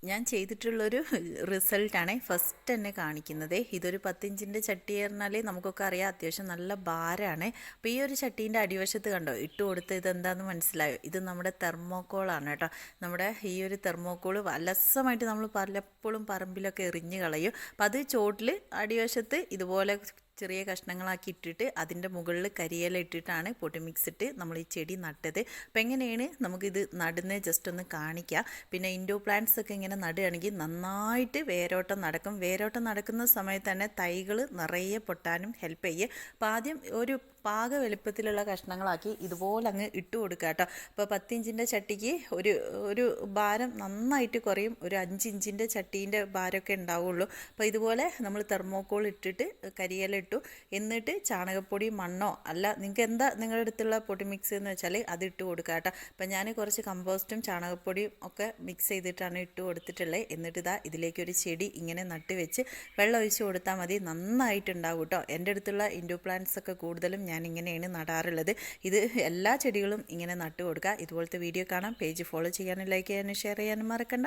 ഞാൻ ചെയ്തിട്ടുള്ളൊരു റിസൾട്ടാണ് ഫസ്റ്റ് തന്നെ കാണിക്കുന്നത്. ഇതൊരു 10 ഇഞ്ചിൻ്റെ ചട്ടി പറഞ്ഞാൽ നമുക്കൊക്കെ അറിയാം അത്യാവശ്യം നല്ല ഭാരമാണ്. അപ്പോൾ ഈ ഒരു ചട്ടീൻ്റെ അടിവശത്ത് കണ്ടോ ഇട്ട് കൊടുത്ത് ഇതെന്താണെന്ന് മനസ്സിലായോ? ഇത് നമ്മുടെ തെർമോക്കോളാണ് കേട്ടോ. നമ്മുടെ ഈ ഒരു തെർമോക്കോൾ അലസമായിട്ട് നമ്മൾ പലപ്പോഴും പറമ്പിലൊക്കെ എറിഞ്ഞ് കളയും. അപ്പം അത് ചോട്ടിൽ അടിവശത്ത് ഇതുപോലെ ചെറിയ കഷ്ണങ്ങളാക്കി ഇട്ടിട്ട് അതിൻ്റെ മുകളിൽ കരിയില ഇട്ടിട്ടാണ് പൊട്ടി മിക്സ് ഇട്ട് നമ്മൾ ഈ ചെടി നട്ടത്. അപ്പം എങ്ങനെയാണ് നമുക്കിത് നടുന്നത് ജസ്റ്റ് ഒന്ന് കാണിക്കാം. പിന്നെ ഇൻഡോ പ്ലാന്റ്സ് ഒക്കെ ഇങ്ങനെ നടുകയാണെങ്കിൽ നന്നായിട്ട് വേരോട്ടം നടക്കും. വേരോട്ടം നടക്കുന്ന സമയത്ത് തന്നെ തൈകൾ നിറയെ പൊട്ടാനും ഹെൽപ്പ് ചെയ്യും. അപ്പോൾ ആദ്യം ഒരു പാക വലുപ്പത്തിലുള്ള കഷ്ണങ്ങളാക്കി ഇതുപോലെ അങ്ങ് ഇട്ട് കൊടുക്കുക കേട്ടോ. അപ്പോൾ 10 ഇഞ്ചിൻ്റെ ചട്ടിക്ക് ഒരു ഭാരം നന്നായിട്ട് കുറയും. ഒരു 5 ഇഞ്ചിൻ്റെ ചട്ടീൻ്റെ ഭാരമൊക്കെ ഉണ്ടാവുള്ളൂ. അപ്പോൾ ഇതുപോലെ നമ്മൾ തെർമോക്കോൾ ഇട്ടിട്ട് കരിയില ഇട്ടു. എന്നിട്ട് ചാണകപ്പൊടി മണ്ണോ അല്ല നിങ്ങൾക്ക് എന്താ നിങ്ങളുടെ അടുത്തുള്ള പൊടി മിക്സ് എന്ന് വെച്ചാൽ അത് ഇട്ട് കൊടുക്കുക കേട്ടോ. അപ്പം ഞാൻ കുറച്ച് കമ്പോസ്റ്റും ചാണകപ്പൊടിയും ഒക്കെ മിക്സ് ചെയ്തിട്ടാണ് ഇട്ട് കൊടുത്തിട്ടുള്ളത്. എന്നിട്ട് ഇതാ ഇതിലേക്ക് ഒരു ചെടി ഇങ്ങനെ നട്ട് വെച്ച് വെള്ളം ഒഴിച്ച് കൊടുത്താൽ മതി, നന്നായിട്ടുണ്ടാവും കേട്ടോ. എൻ്റെ അടുത്തുള്ള ഇൻഡോ പ്ലാന്റ്സ് ഒക്കെ കൂടുതലും ഞാൻ ഇങ്ങനെയാണ് നടാറുള്ളത്. ഇത് എല്ലാ ചെടികളും ഇങ്ങനെ നട്ട് കൊടുക്കുക. ഇതുപോലത്തെ വീഡിയോ കാണാം. പേജ് ഫോളോ ചെയ്യാനും ലൈക്ക് ചെയ്യാനും ഷെയർ ചെയ്യാനും മറക്കണ്ട.